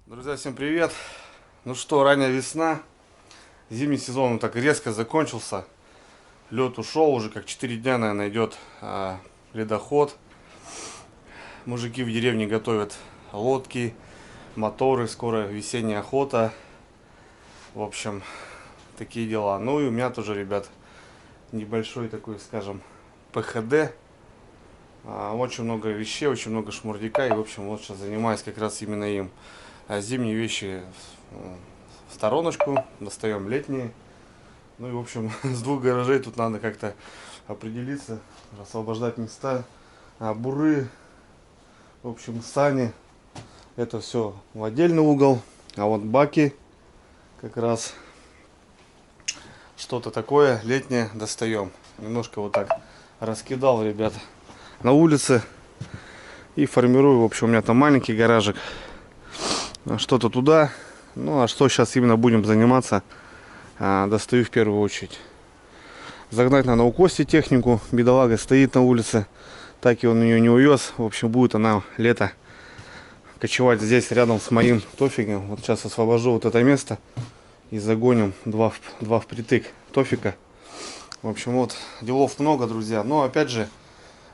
Друзья, всем привет! Ну что, ранняя весна, зимний сезон так резко закончился, лед ушел, уже как 4 дня, наверное, идет ледоход. Мужики в деревне готовят лодки, моторы, скоро весенняя охота. В общем, такие дела. Ну и у меня тоже, ребят, небольшой такой, скажем, ПХД. Очень много вещей, очень много шмурдяка, и в общем вот сейчас занимаюсь как раз именно им. Зимние вещи в стороночку, достаем летние. Ну и в общем с двух гаражей тут надо как-то определиться, освобождать места. Буры, в общем сани, это все в отдельный угол. А вот баки как раз что-то такое летнее достаем. Немножко вот так раскидал, ребят, на улице и формирую. В общем, у меня там маленький гаражик, что-то туда. Ну а что сейчас именно будем заниматься, достаю в первую очередь. Загнать надо у Кости технику, бедолага стоит на улице, так и он ее не увез. В общем, будет она лето кочевать здесь рядом с моим тофигом. Вот сейчас освобожу вот это место и загоним два впритык тофика. В общем, вот делов много, друзья. Но опять же,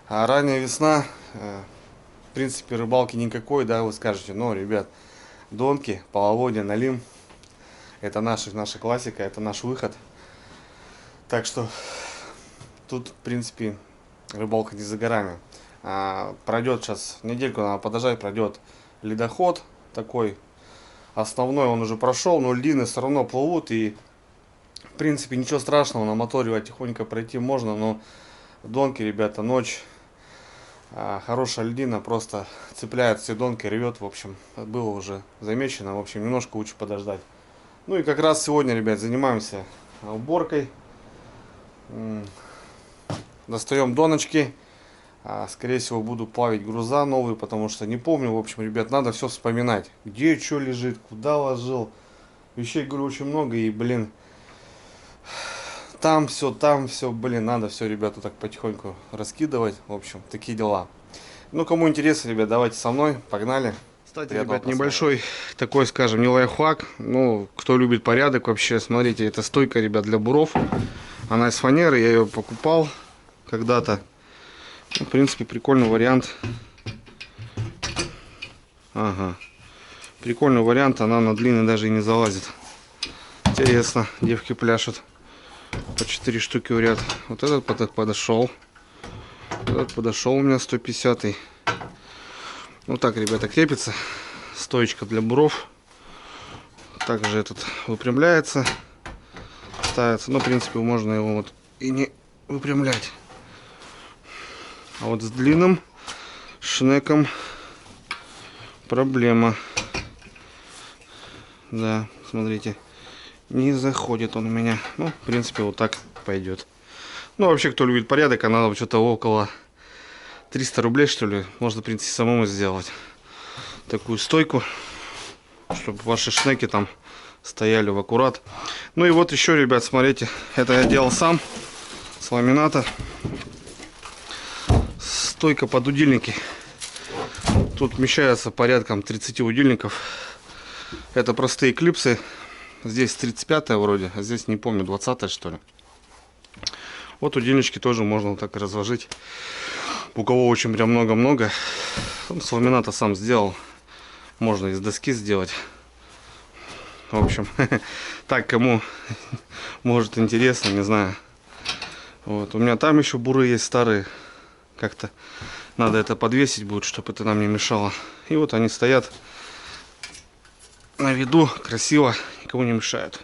ранняя весна, в принципе рыбалки никакой, да, вы скажете. Но, ребят, донки, половодье, налим, это наша классика, это наш выход. Так что тут, в принципе, рыбалка не за горами. Пройдет сейчас недельку, надо подождать, пройдет ледоход такой. Основной он уже прошел, но льдины все равно плывут. И, в принципе, ничего страшного, на моторе тихонько пройти можно. Но донки, ребята, ночь. Хорошая льдина просто цепляет все донки, рвет. В общем, было уже замечено. В общем, немножко лучше подождать. Ну и как раз сегодня, ребят, занимаемся уборкой. Достаем доночки. Скорее всего, буду плавить груза новые, потому что не помню. В общем, ребят, надо все вспоминать. Где что лежит, куда ложил. Вещей, говорю, очень много. И, блин, там все, блин, надо все, ребята, так потихоньку раскидывать. В общем, такие дела. Ну, кому интересно, ребят, давайте со мной, погнали. Кстати, ребят, небольшой такой, скажем, не лайфхак. Ну, кто любит порядок вообще, смотрите, это стойка, ребят, для буров. Она из фанеры, я ее покупал когда-то. Ну, в принципе, прикольный вариант. Ага. Прикольный вариант, она на длинный даже и не залазит. Интересно, девки пляшут. По 4 штуки в ряд. Вот этот подошел. Этот подошел у меня 150-й. Вот так, ребята, крепится. Стоечка для буров. Также этот выпрямляется. Ставится. Но, в принципе, можно его вот и не выпрямлять. А вот с длинным шнеком проблема. Да, смотрите, не заходит он у меня. Ну, в принципе, вот так пойдет. Ну, вообще, кто любит порядок, она что-то около 300 рублей, что ли. Можно, в принципе, самому сделать такую стойку, чтобы ваши шнеки там стояли в аккурат. Ну и вот еще, ребят, смотрите, это я делал сам с ламината. Стойка под удильники. Тут вмещается порядком 30 удильников. Это простые клипсы. Здесь 35 вроде, а здесь не помню, 20 что ли. Вот удильнички тоже можно вот так разложить. У кого очень прям много-много. С ламината сам сделал. Можно из доски сделать. В общем, так, кому может интересно, не знаю. Вот, у меня там еще буры есть старые. Как-то надо это подвесить будет, чтобы это нам не мешало. И вот они стоят на виду, красиво, никому не мешают.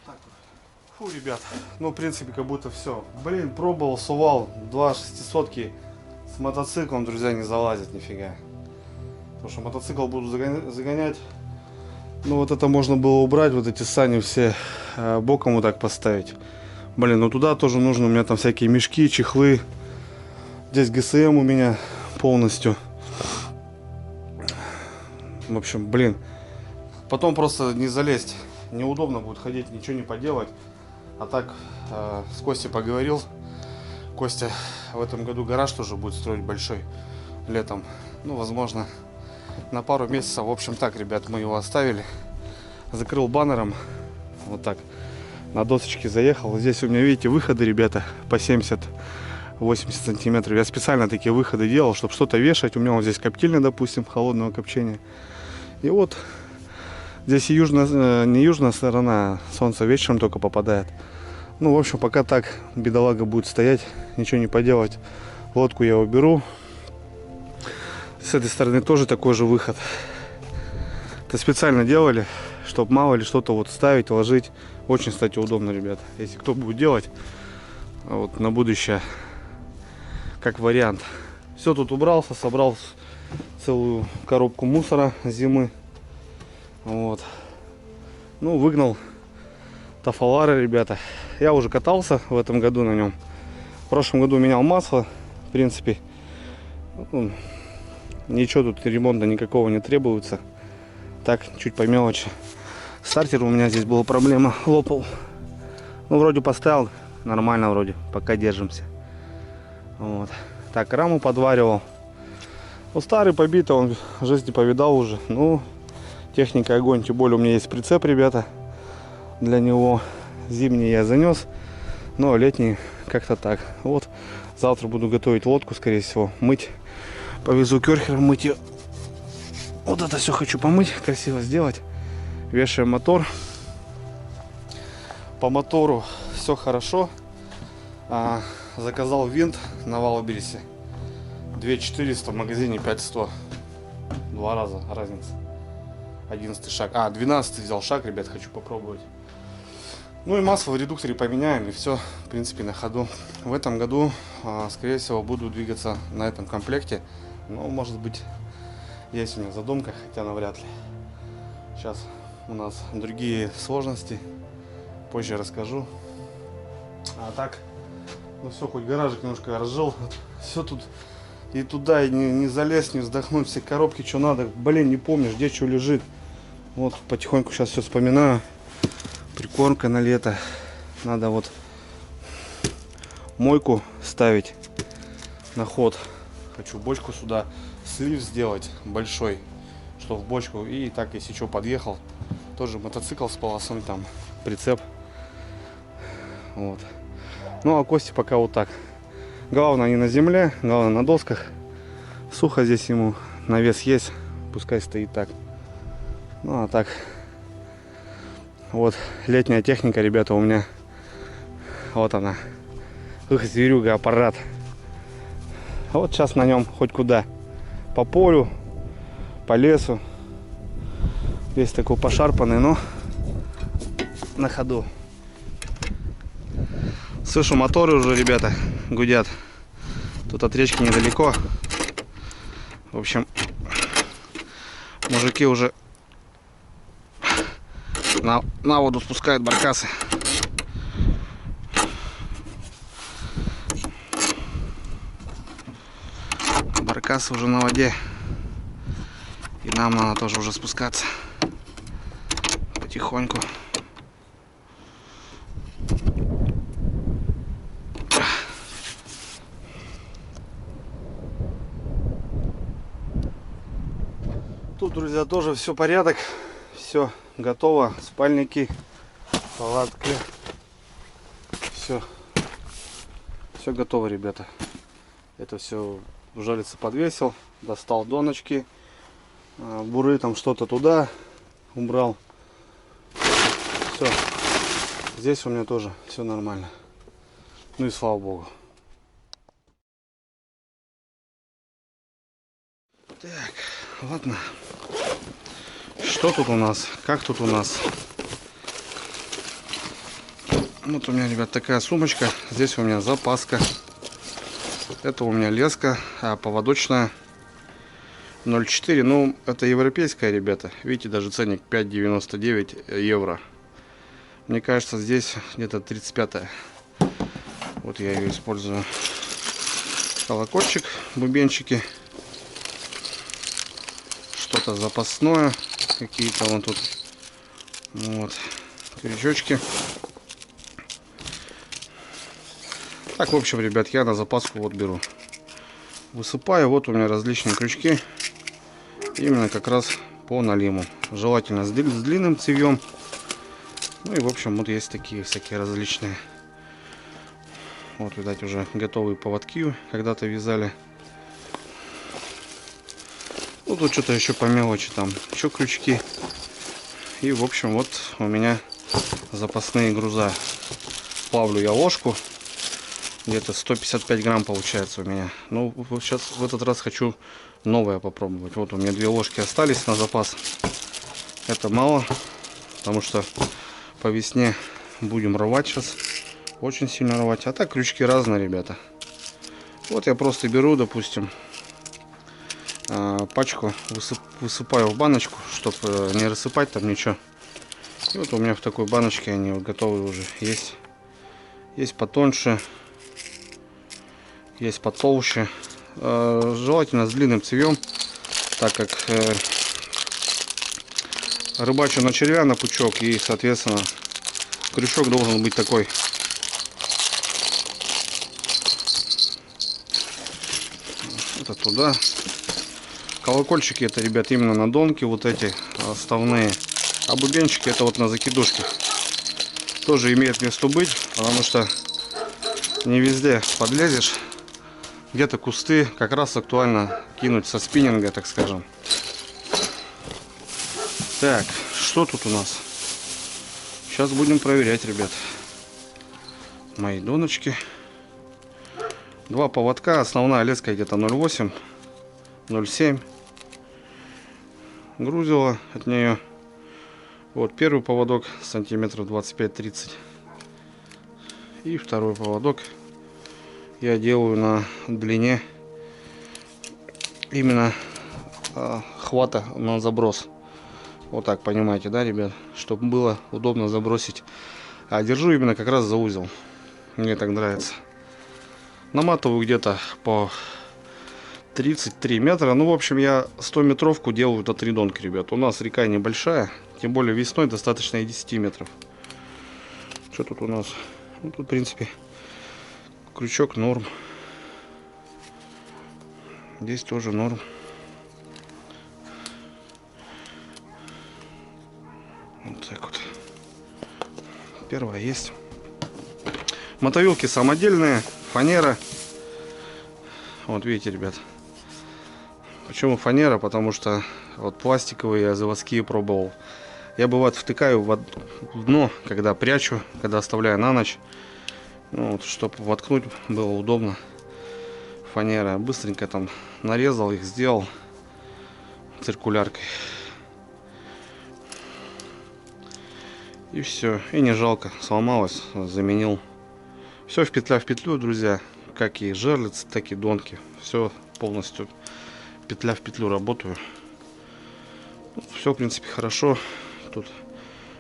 Так вот. Фу, ребят, ну в принципе как будто все. Блин, пробовал, сувал, 2 600-ки с мотоциклом, друзья, не залазят нифига. Потому что мотоцикл буду загонять. Ну вот это можно было убрать, вот эти сани все боком вот так поставить. Блин, ну туда тоже нужно, у меня там всякие мешки, чехлы. Здесь ГСМ у меня полностью. В общем, блин, потом просто не залезть. Неудобно будет ходить, ничего не поделать. А так, с Костей поговорил. Костя в этом году гараж тоже будет строить большой летом. Ну, возможно, на пару месяцев. В общем, так, ребят, мы его оставили. Закрыл баннером. Вот так. На досочке заехал. Здесь у меня, видите, выходы, ребята, по 70-80 сантиметров. Я специально такие выходы делал, чтобы что-то вешать. У меня вот здесь коптильня, допустим, холодного копчения. И вот здесь и южная, не южная сторона, солнце вечером только попадает. Ну, в общем, пока так бедолага будет стоять, ничего не поделать. Лодку я уберу. С этой стороны тоже такой же выход. Это специально делали, чтобы мало ли что-то вот ставить, ложить. Очень, кстати, удобно, ребят. Если кто будет делать, вот на будущее, как вариант. Все тут убрался, собрал целую коробку мусора зимы. Вот. Ну, выгнал Тафалары, ребята. Я уже катался в этом году на нем. В прошлом году менял масло. В принципе, ну, ничего тут ремонта никакого не требуется. Так, чуть по мелочи. Стартер у меня здесь была проблема, лопал. Ну, вроде поставил, нормально вроде, пока держимся. Вот. Так, раму подваривал. Ну, старый побитый, он жизни повидал уже. Ну, техника огонь, тем более у меня есть прицеп, ребята. Для него зимний я занес, но летний как-то так. Вот, завтра буду готовить лодку, скорее всего, мыть. Повезу керхером мыть ее. Вот это все хочу помыть, красиво сделать. Вешаем мотор. По мотору все хорошо. Заказал винт на Валбересе. 2400, в магазине 5100. 2 раза разница. 11 шаг. 12 взял шаг, ребят, хочу попробовать. Ну и масло в редукторе поменяем, и все, в принципе, на ходу. В этом году, скорее всего, буду двигаться на этом комплекте. Но, может быть, есть у меня задумка, хотя навряд ли. Сейчас у нас другие сложности. Позже расскажу. А так, ну все, хоть гаражик немножко разжил. Все тут и туда, и не залез, не вздохнуть. Все коробки, что надо. Блин, не помнишь, где что лежит. Вот, потихоньку сейчас все вспоминаю. Прикормка на лето. Надо вот мойку ставить на ход. Хочу бочку сюда, слив сделать большой, что в бочку. И так, если что, подъехал. Тоже мотоцикл с полосой, там прицеп. Вот. Ну а Кости пока вот так. Главное не на земле, главное на досках. Сухо здесь ему, навес есть, пускай стоит так. Ну а так, вот летняя техника, ребята, у меня. Вот она. Эх, зверюга, аппарат. А вот сейчас на нем хоть куда. По полю, по лесу. Весь такой пошарпанный, но на ходу. Слышу, моторы уже, ребята, гудят. Тут от речки недалеко. В общем, мужики уже на воду спускают баркасы. Баркасы уже на воде. И нам надо тоже уже спускаться потихоньку. Тут, друзья, тоже все порядок, все готово, спальники, палатки, все готово, ребята. Это все ужалица подвесил, достал доночки, буры там что-то туда убрал. Все, здесь у меня тоже все нормально. Ну и слава богу. Так, ладно. Что тут у нас? Как тут у нас? Вот у меня, ребят, такая сумочка. Здесь у меня запаска. Это у меня леска поводочная 0,4. Ну, это европейская, ребята. Видите, даже ценник 5,99 евро. Мне кажется, здесь где-то 35-я. Вот я ее использую. Колокольчик, бубенчики. Что-то запасное. Какие-то вон тут. Вот. Крючочки. Так, в общем, ребят, я на запаску вот беру. Высыпаю. Вот у меня различные крючки. Именно как раз по налиму. Желательно с длинным цевьем. Ну и, в общем, вот есть такие всякие различные. Вот, видать, уже готовые поводки когда-то вязали. Ну, тут что-то еще по мелочи, там еще крючки. И, в общем, вот у меня запасные груза. Плавлю я ложку. Где-то 155 грамм получается у меня. Ну, сейчас в этот раз хочу новое попробовать. Вот у меня 2 ложки остались на запас. Это мало, потому что по весне будем рвать сейчас. Очень сильно рвать. А так крючки разные, ребята. Вот я просто беру, допустим, пачку, высыпаю в баночку, чтобы не рассыпать там ничего. И вот у меня в такой баночке они вот готовы уже есть. Есть потоньше, есть потолще. Желательно с длинным цевьем, так как рыбачу на червя, на пучок, и, соответственно, крючок должен быть такой. Это туда. Колокольчики это, ребят, именно на донки, вот эти оставные. А бубенчики это вот на закидушке. Тоже имеет место быть, потому что не везде подлезешь. Где-то кусты как раз актуально кинуть со спиннинга, так скажем. Так, что тут у нас? Сейчас будем проверять, ребят. Мои доночки. 2 поводка. Основная леска где-то 0,8, 0,7. Грузила от нее. Вот первый поводок сантиметров 25-30. И второй поводок я делаю на длине именно хвата на заброс. Вот так, понимаете, да, ребят? Чтобы было удобно забросить. А держу именно как раз за узел. Мне так нравится. Наматываю где-то по 33 метра. Ну, в общем, я 100-метровку делаю до 3 донки, ребят. У нас река небольшая. Тем более весной достаточно и 10 метров. Что тут у нас? Ну, тут, в принципе, крючок норм. Здесь тоже норм. Вот так вот. Первая есть. Мотовилки самодельные, фанера. Вот видите, ребят. Почему фанера? Потому что вот пластиковые я заводские пробовал. Я бывает втыкаю в дно, когда прячу, когда оставляю на ночь. Ну, вот, чтобы воткнуть было удобно. Фанера. Быстренько там нарезал их, сделал циркуляркой. И все. И не жалко. Сломалось, заменил. Все в петлю, друзья. Как и жерлицы, так и донки. Все полностью петля в петлю работаю. Все, в принципе, хорошо. Тут.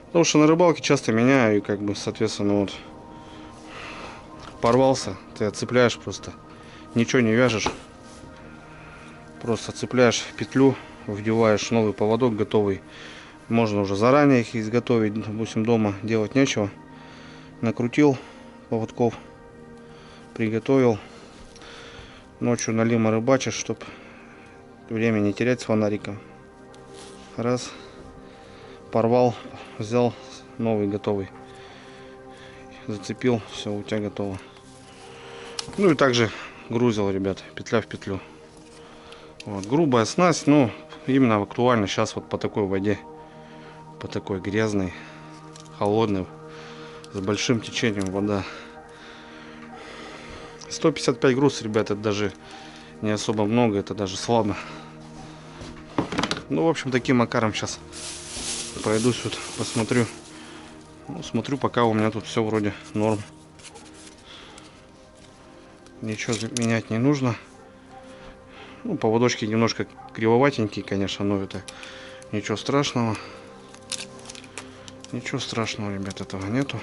Потому что на рыбалке часто меняю. И как бы, соответственно, вот порвался. Ты отцепляешь просто. Ничего не вяжешь. Просто цепляешь петлю. Вдеваешь новый поводок готовый. Можно уже заранее их изготовить. Допустим, дома делать нечего. Накрутил поводков. Приготовил. Ночью налима рыбачишь, чтобы время не терять с фонариком. Раз. Порвал. Взял новый готовый. Зацепил. Все, у тебя готово. Ну и также грузил, ребят. Петля в петлю. Вот, грубая снасть. Ну, именно актуально сейчас вот по такой воде. По такой грязной, холодной, с большим течением вода. 155 груз, ребят, это даже не особо много, это даже слабо. Ну, в общем, таким макаром сейчас пройдусь, вот, посмотрю. Ну, смотрю, пока у меня тут все вроде норм. Ничего менять не нужно. Ну, поводочки немножко кривоватенькие, конечно, но это ничего страшного. Ничего страшного, ребят, этого нету.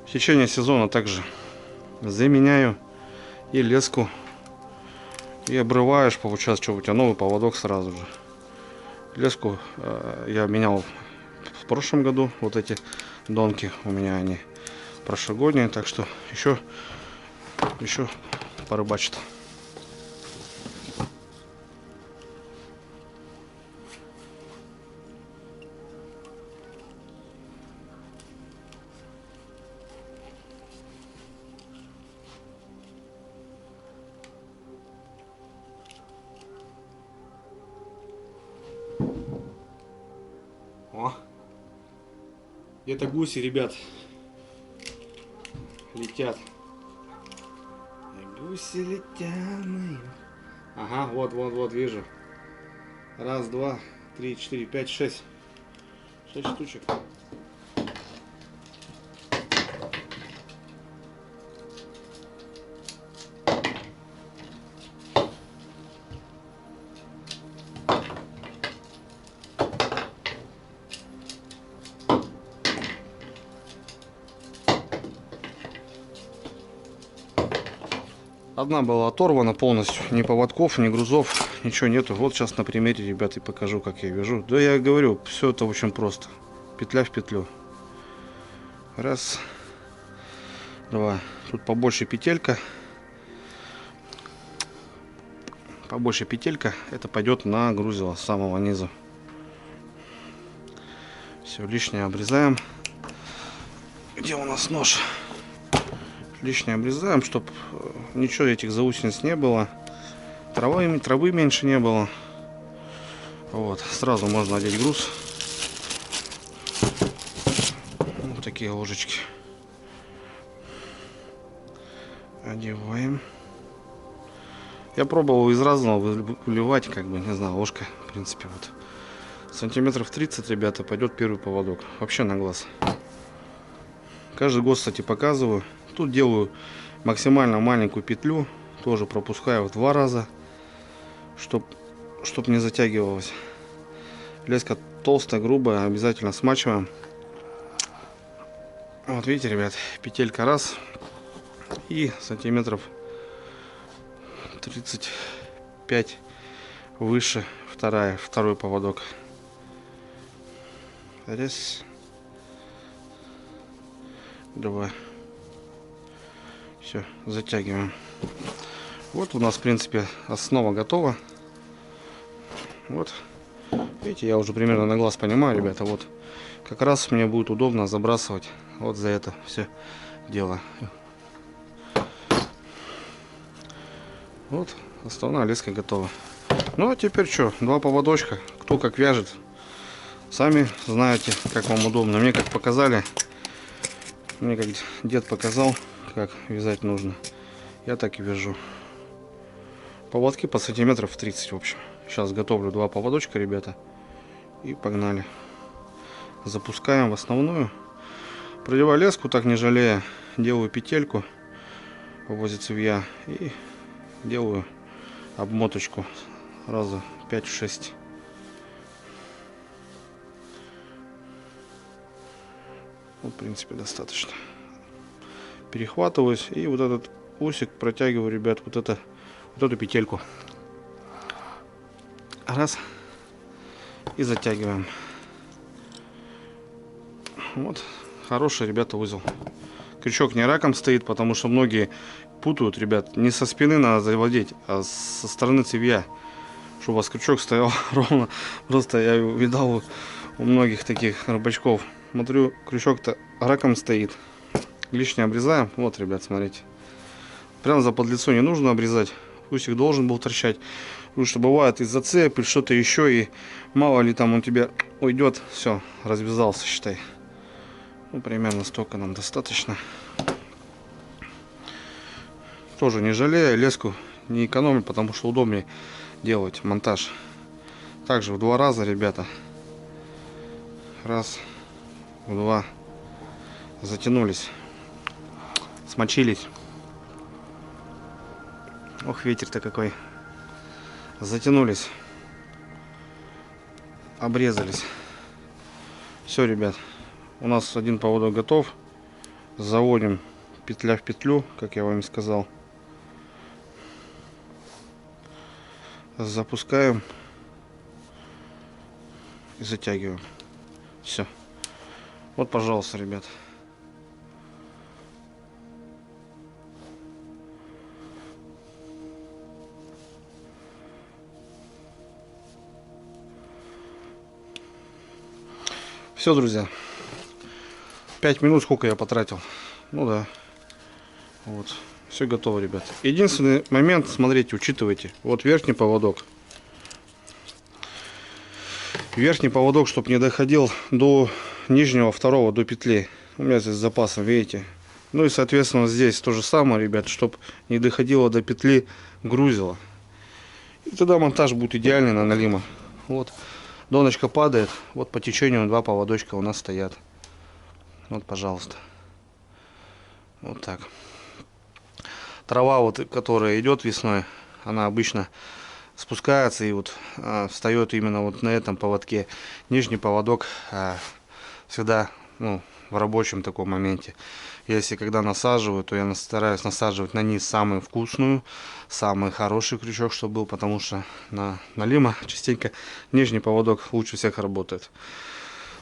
В течение сезона также заменяю и леску, и обрываешь, получается, что у тебя новый поводок сразу же. Леску я менял в прошлом году, вот эти донки у меня они прошлогодние, так что еще порыбачит. О, это гуси, ребят, летят. Гуси летят. Ага, вот, вижу. Раз, два, три, четыре, пять, шесть. 6 штучек. Одна была оторвана полностью, ни поводков, ни грузов, ничего нету. Вот сейчас на примере, ребят, и покажу, как я вяжу. Да я говорю, все это очень просто. Петля в петлю. Раз, два. Тут побольше петелька. Побольше петелька. Это пойдет на грузило с самого низа. Все, лишнее обрезаем. Где у нас нож? Лишнее обрезаем, чтобы ничего этих заусениц не было. Травы меньше не было. Вот, сразу можно одеть груз. Вот такие ложечки. Одеваем. Я пробовал из разного выливать, как бы, не знаю, ложка, в принципе, вот. Сантиметров 30, ребята, пойдет первый поводок. Вообще на глаз. Каждый год, кстати, показываю. Тут делаю максимально маленькую петлю. Тоже пропускаю в 2 раза, чтоб не затягивалось. Леска толстая, грубая, обязательно смачиваем. Вот видите, ребят, петелька раз. И сантиметров 35 выше второй поводок. Раз, два. Все, затягиваем. Вот у нас, в принципе, основа готова. Вот. Видите, я уже примерно на глаз понимаю, ребята. Вот как раз мне будет удобно забрасывать вот за это все дело. Вот, основная леска готова. Ну а теперь что, 2 поводочка. Кто как вяжет. Сами знаете, как вам удобно. Мне как показали. Мне как дед показал, как вязать нужно. Я так и вяжу. Поводки по сантиметров 30, в общем. Сейчас готовлю 2 поводочка, ребята. И погнали. Запускаем в основную. Продеваю леску, так не жалея. Делаю петельку возле цевья. И делаю обмоточку раза 5-6. Вот, в принципе, достаточно. Перехватываюсь и вот этот усик протягиваю, ребят, вот эту петельку. Раз. И затягиваем. Вот. Хороший, ребята, узел. Крючок не раком стоит, потому что многие путают, ребят. Не со спины надо заводить, а со стороны цевья. Чтобы у вас крючок стоял ровно. Просто я видал у многих таких рыбачков. Смотрю, крючок-то раком стоит. Лишнее обрезаем. Вот, ребят, смотрите. Прям за подлицо не нужно обрезать. Усик должен был торчать. Потому что бывает и зацеп, или что-то еще. И мало ли там он тебе уйдет. Все, развязался, считай. Ну, примерно столько нам достаточно. Тоже не жалею. Леску не экономлю, потому что удобнее делать монтаж. Также в 2 раза, ребята. Раз, в 2. затянулись, смочились. Ох, ветер-то какой. Затянулись, обрезались. Все, ребят, у нас один поводок готов. Заводим петля в петлю, как я вам и сказал. Запускаем и затягиваем. Все. Вот, пожалуйста, ребят. Все, друзья. 5 минут сколько я потратил. Ну да. Вот. Все готово, ребят. Единственный момент, смотрите, учитывайте. Вот верхний поводок. Верхний поводок, чтобы не доходил до нижнего второго, до петли. У меня здесь с запасом, видите. Ну и, соответственно, здесь то же самое, ребят, чтобы не доходило до петли грузила. И тогда монтаж будет идеальный на налима. Вот. Доночка падает. Вот по течению 2 поводочка у нас стоят. Вот, пожалуйста. Вот так. Трава, вот, которая идет весной, она обычно спускается и вот встает именно вот на этом поводке. Нижний поводок всегда, ну, в рабочем таком моменте. Если когда насаживаю, то я стараюсь насаживать на низ самую вкусную, самый хороший крючок, чтобы был, потому что на налима частенько нижний поводок лучше всех работает.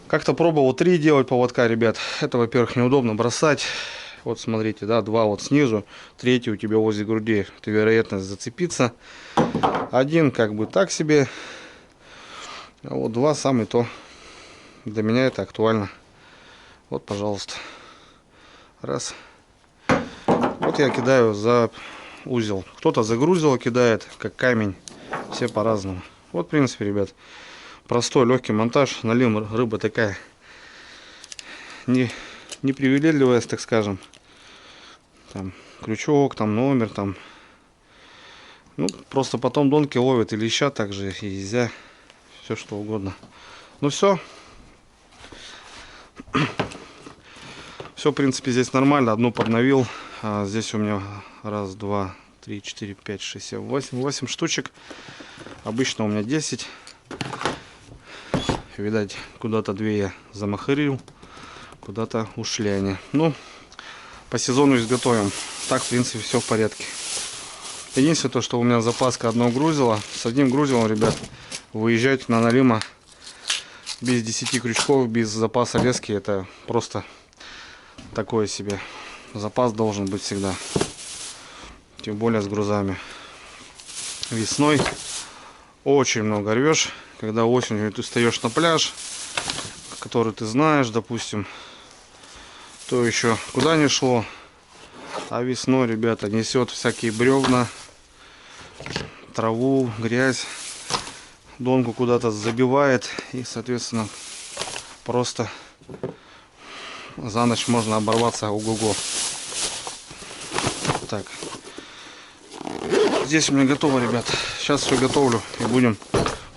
Как-то пробовал 3 делать поводка, ребят. Это, во-первых, неудобно бросать. Вот смотрите, да, 2 вот снизу, 3 у тебя возле груди, это вероятность зацепиться. 1 как бы так себе, а вот 2 самый то. Для меня это актуально. Вот, пожалуйста. Раз. Вот я кидаю за узел. Кто-то за грузило кидает, как камень. Все по-разному. Вот, в принципе, ребят, простой, легкий монтаж. Налим рыба такая не привередливая, так скажем. Там крючок, там номер, там. Ну, просто потом донки ловят или леща также, и езя. Все что угодно. Ну все. Все, в принципе, здесь нормально. Одну подновил. Здесь у меня раз, два, три, четыре, пять, шесть, семь, восемь штучек. Обычно у меня 10. Видать, куда-то 2 я замахарил. Куда-то ушли они. Ну, по сезону изготовим. Так, в принципе, все в порядке. Единственное, то, что у меня запаска одного грузила. С одним грузилом, ребят, выезжать на налима без 10 крючков, без запаса лески, это просто такое себе. Запас должен быть всегда. Тем более с грузами. Весной очень много рвешь. Когда осенью ты встаешь на пляж, который ты знаешь, допустим, то еще куда ни шло. А весной, ребята, несет всякие бревна, траву, грязь. Донку куда-то забивает. И, соответственно, просто за ночь можно оборваться ого-го. Так. Здесь у меня готово, ребят. Сейчас все готовлю и будем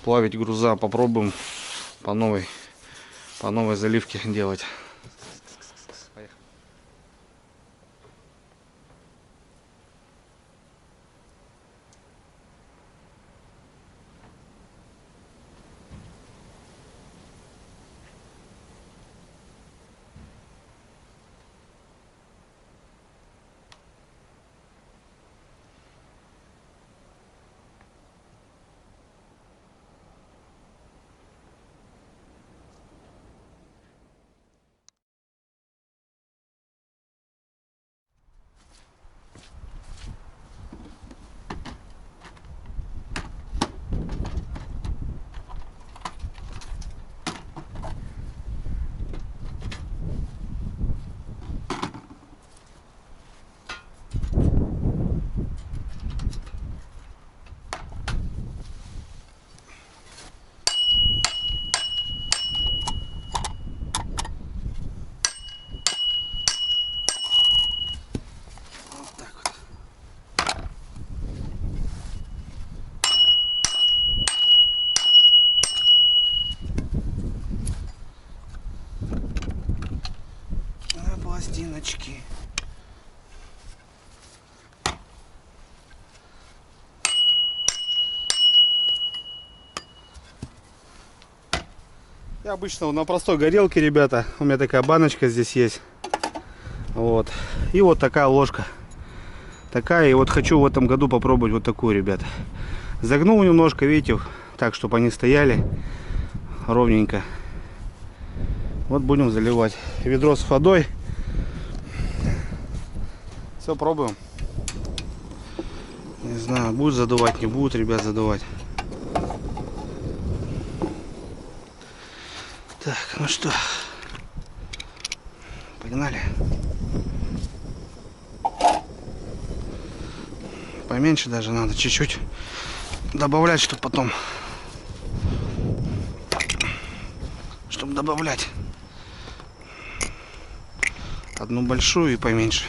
плавить груза. Попробуем по новой заливке делать. пластиночки. Я обычно на простой горелке, ребята, у меня такая баночка здесь есть. Вот. И вот такая ложка. Такая. И вот хочу в этом году попробовать вот такую, ребята. Загнул немножко, видите, так, чтобы они стояли ровненько. Вот будем заливать. Ведро с водой. Все, пробуем. Не знаю, будет задувать, не будет, ребят, задувать. Так, ну что, погнали. Поменьше даже надо, чуть-чуть добавлять, чтобы потом, чтобы добавлять одну большую и поменьше.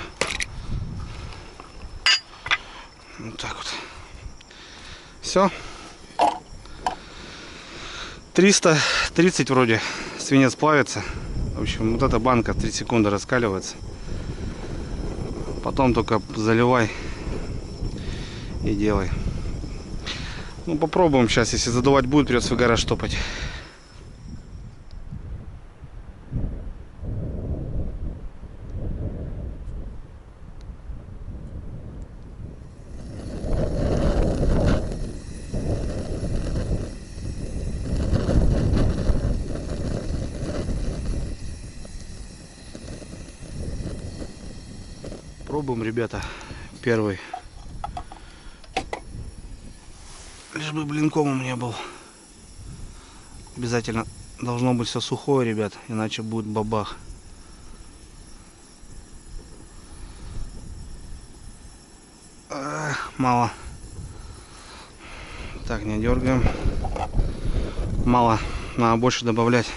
Вот так вот. Все. 330 вроде свинец плавится. В общем, вот эта банка 3 секунды раскаливается. Потом только заливай и делай. Ну, попробуем сейчас. Если задувать будет, придется в гараж топать. Пробуем, ребята, первый. Лишь бы блинком у меня был. Обязательно должно быть все сухое, ребят, иначе будет бабах. Мало. Так, не дергаем. Мало. Надо больше добавлять.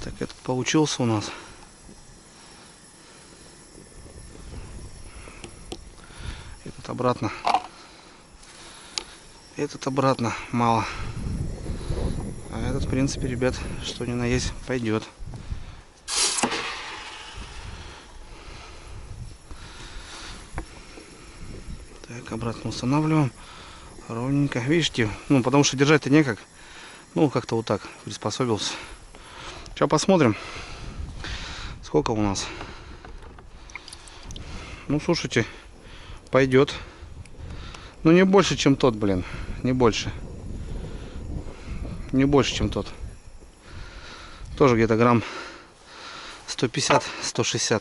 Так, этот получился у нас. Этот обратно. Этот обратно. Мало. А этот, в принципе, ребят, что ни на есть, пойдет. Так, обратно устанавливаем. Ровненько. Видите, ну, потому что держать-то некак. Ну, как-то вот так приспособился. Сейчас посмотрим, сколько у нас. Ну, слушайте, пойдет. Ну, не больше, чем тот, блин. Не больше. Не больше, чем тот. Тоже где-то грамм 150-160.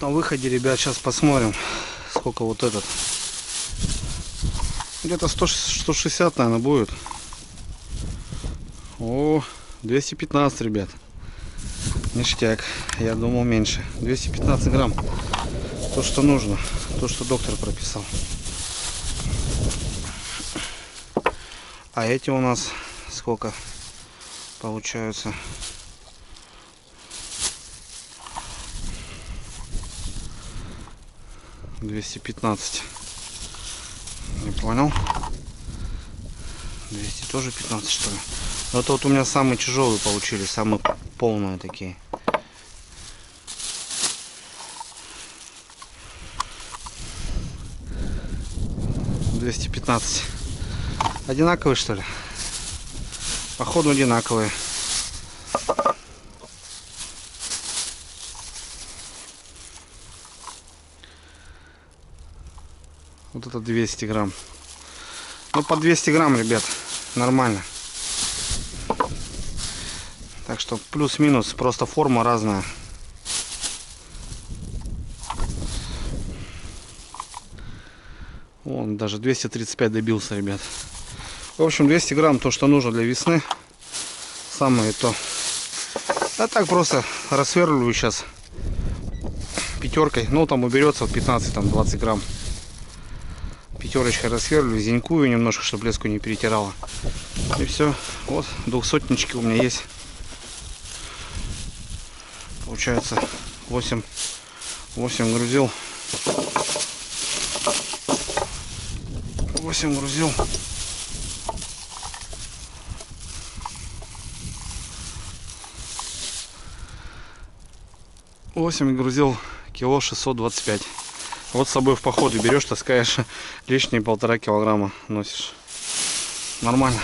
на выходе, ребят, сейчас посмотрим, сколько вот этот. Где-то 160, наверное, будет. О, 215, ребят. Ништяк. Я думал меньше. 215 грамм. То, что нужно. То, что доктор прописал. А эти у нас сколько получаются? 215. Не понял. 200 тоже 15, что ли? Но это вот у меня самые тяжелые получились, самые полные такие. $215. Одинаковые, что ли? Походу одинаковые. Вот это 200 грамм. Ну, по 200 грамм, ребят, нормально. Так что плюс-минус, просто форма разная. Вон, даже 235 добился, ребят. В общем, 200 грамм то, что нужно для весны. Самое то. А так просто рассверливаю сейчас пятеркой. Ну, там уберется 15-20 грамм. Пятерочкой рассверливаю, зенькую немножко, чтобы леску не перетирала. И все. Вот, 200-нички у меня есть. Получается 8 грузил. 8 грузил. Кило 625. Вот с собой в походу берешь, таскаешь, лишние 1,5 килограмма носишь. Нормально.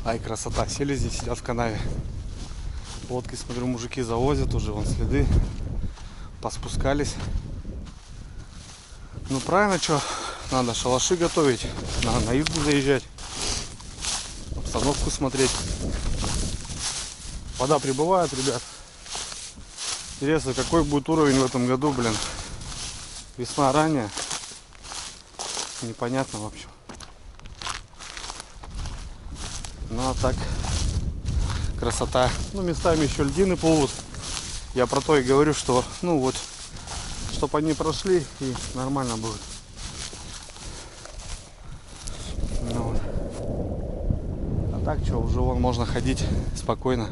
Ай, красота. Сели здесь, сидят в канаве. Лодки, смотрю, мужики завозят уже, вон следы. Поспускались. Ну правильно, что? Надо шалаши готовить. Надо на избу заезжать. Обстановку смотреть. Вода прибывает, ребят. Интересно, какой будет уровень в этом году, блин. Весна ранняя. Непонятно, в общем. Ну а так, красота. Ну, местами еще льдины плывут. Я про то и говорю, что, ну вот, чтобы они прошли и нормально будет. Ну, вот. А так что, уже вон можно ходить спокойно.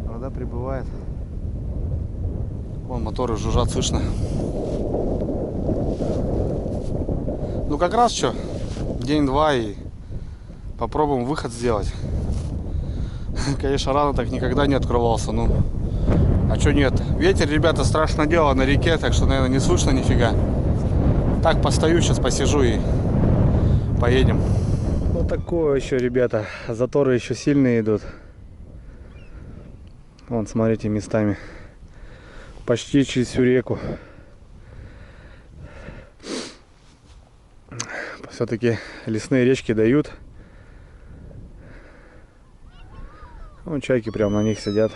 Вода прибывает. Вон моторы жужжат, слышно. Ну как раз что, день-два и попробуем выход сделать. Конечно, рано так никогда не открывался, ну. А что нет? Ветер, ребята, страшное дело на реке, так что, наверное, не слышно нифига. Так, постою, сейчас посижу и поедем. Вот такое еще, ребята. Заторы еще сильные идут. Вон, смотрите, местами. Почти через всю реку. Все-таки лесные речки дают. Вон чайки прям на них сидят.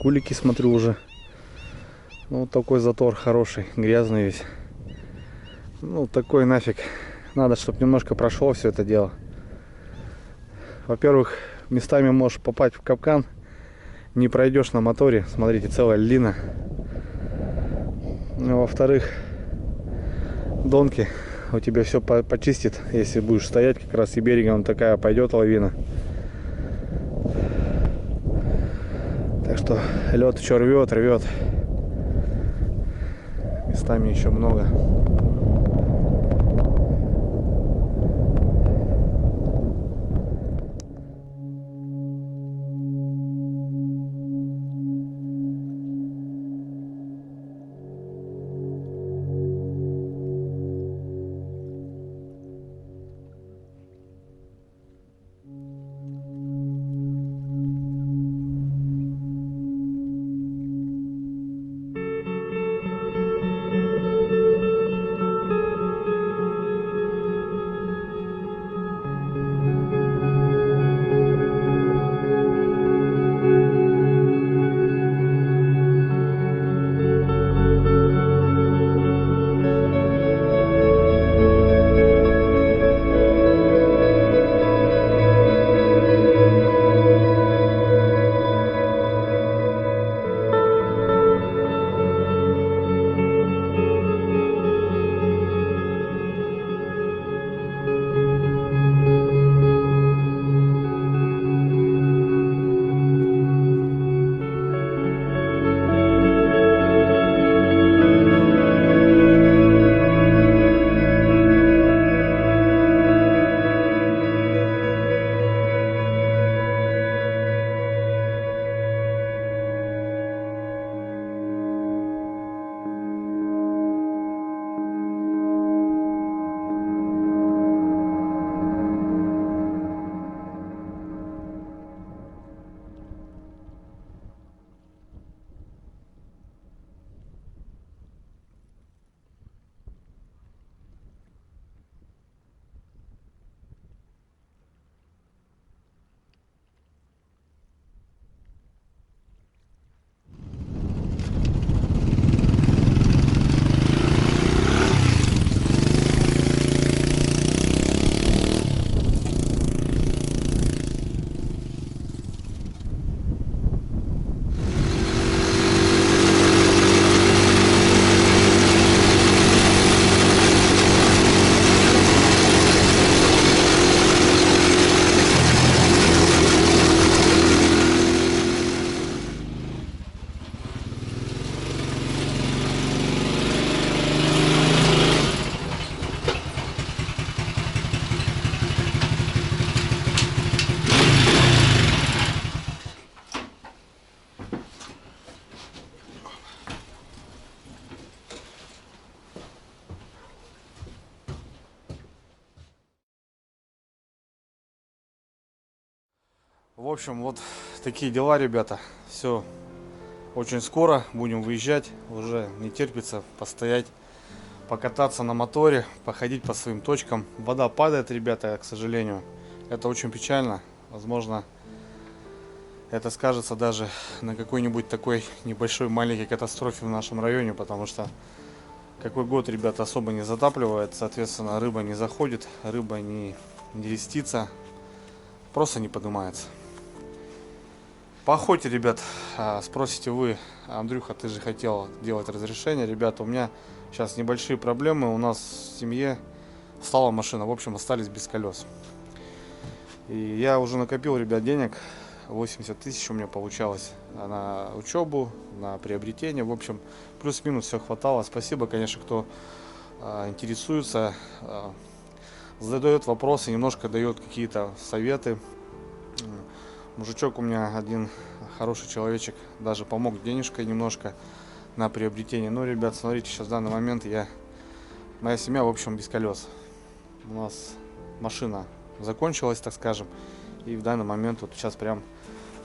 Кулики, смотрю, уже. Ну, вот такой затор хороший, грязный весь. Ну, такой нафиг. Надо, чтобы немножко прошло все это дело. Во-первых, местами можешь попасть в капкан. Не пройдешь на моторе. Смотрите, целая льдина. Во-вторых, донки у тебя все почистит. Если будешь стоять, как раз и берегом такая пойдет лавина. Так что лед что рвет, рвет. Местами еще много. В общем, вот такие дела, ребята. Все, очень скоро будем выезжать. Уже не терпится постоять, покататься на моторе, походить по своим точкам. Вода падает, ребята, к сожалению. Это очень печально. Возможно, это скажется даже на какой-нибудь такой небольшой маленькой катастрофе в нашем районе, потому что какой год, ребята, особо не затапливает, соответственно, рыба не заходит, рыба не рестится, просто не поднимается. По охоте, ребят, спросите вы, Андрюха, ты же хотел делать разрешение. Ребята, у меня сейчас небольшие проблемы. У нас в семье стала машина, в общем, остались без колес. И я уже накопил, ребят, денег. 80 тысяч у меня получалось на учебу, на приобретение. В общем, плюс-минус все хватало. Спасибо, конечно, кто интересуется, задает вопросы, немножко дает какие-то советы. Мужичок у меня один хороший человечек, даже помог денежкой немножко на приобретение. Но, ребят, смотрите, сейчас в данный момент моя семья, в общем, без колес. У нас машина закончилась, так скажем. И в данный момент вот сейчас прям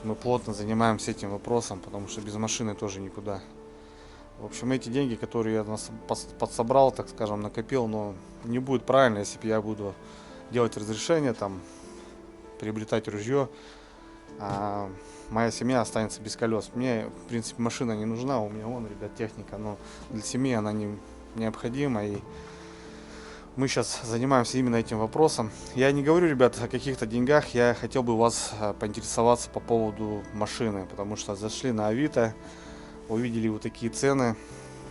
мы плотно занимаемся этим вопросом, потому что без машины тоже никуда. В общем, эти деньги, которые я подсобрал, так скажем, накопил, но не будет правильно, если я буду делать разрешение, там, приобретать ружье, а моя семья останется без колес. Мне, в принципе, машина не нужна, у меня вон, ребят, техника, но для семьи она не необходима, и мы сейчас занимаемся именно этим вопросом. Я не говорю, ребят, о каких-то деньгах, я хотел бы у вас поинтересоваться по поводу машины, потому что зашли на Авито, увидели вот такие цены,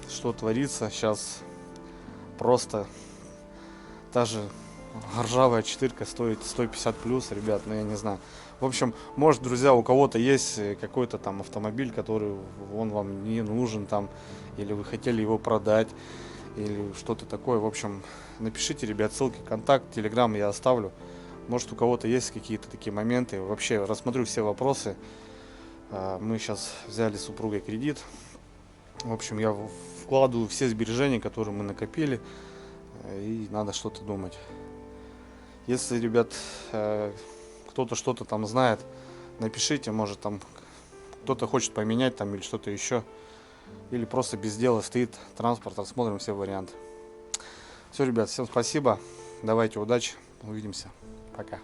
что творится сейчас. Просто та же ржавая четырка стоит 150 плюс, ребят, ну я не знаю. В общем, может, друзья, у кого-то есть какой-то там автомобиль, который он вам не нужен там, или вы хотели его продать, или что-то такое. В общем, напишите, ребят, ссылки, контакт, телеграм я оставлю. Может, у кого-то есть какие-то такие моменты. Вообще, рассмотрю все вопросы. Мы сейчас взяли с супругой кредит. В общем, я вкладываю все сбережения, которые мы накопили, и надо что-то думать. Если, ребят, кто-то что-то там знает, напишите, может, там кто-то хочет поменять там или что-то еще, или просто без дела стоит транспорт, рассмотрим все варианты. Все, ребят, всем спасибо, давайте, удачи, увидимся, пока.